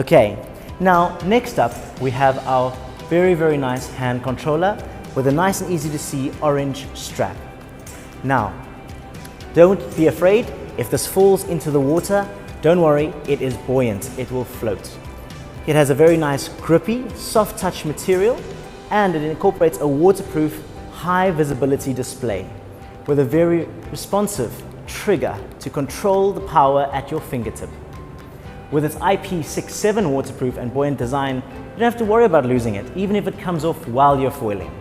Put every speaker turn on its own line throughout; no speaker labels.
Okay, now next up we have our very nice hand controller with a nice and easy to see orange strap. Now, don't be afraid if this falls into the water. Don't worry, it is buoyant, it will float. It has a very nice grippy, soft touch material, and it incorporates a waterproof, high visibility display with a very responsive trigger to control the power at your fingertip. With its IP67 waterproof and buoyant design, you don't have to worry about losing it, even if it comes off while you're foiling.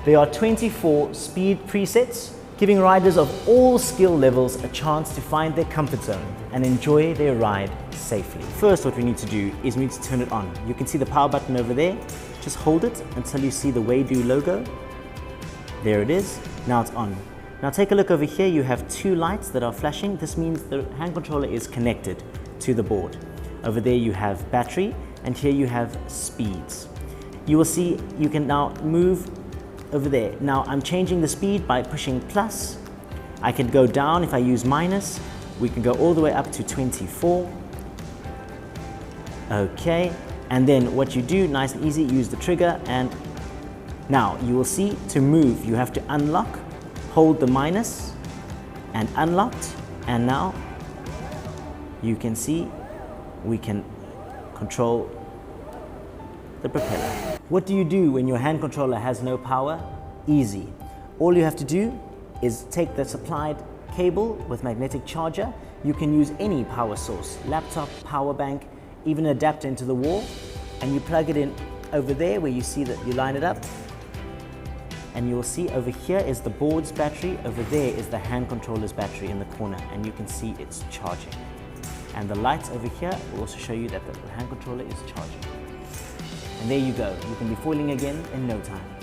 There are 24 speed presets, giving riders of all skill levels a chance to find their comfort zone and enjoy their ride safely. First, what we need to do is we need to turn it on. You can see the power button over there. Just hold it until you see the Waydoo logo. There it is. Now it's on. Now take a look over here. You have two lights that are flashing. This means the hand controller is connected to the board. Over there you have battery, and here you have speeds. You will see you can now move over there. Now I'm changing the speed by pushing plus. I can go down if I use minus. We can go all the way up to 24. Okay, and then what you do, nice and easy, use the trigger, and now you will see to move you have to unlock, hold the minus and unlocked, and now you can see we can control the propeller. What do you do when your hand controller has no power? Easy. All you have to do is take the supplied cable with magnetic charger. You can use any power source, laptop, power bank, even an adapter into the wall, and you plug it in over there where you see that you line it up, and you'll see over here is the board's battery, over there is the hand controller's battery in the corner, and you can see it's charging. And the lights over here will also show you that the hand controller is charging. And there you go, you can be foiling again in no time.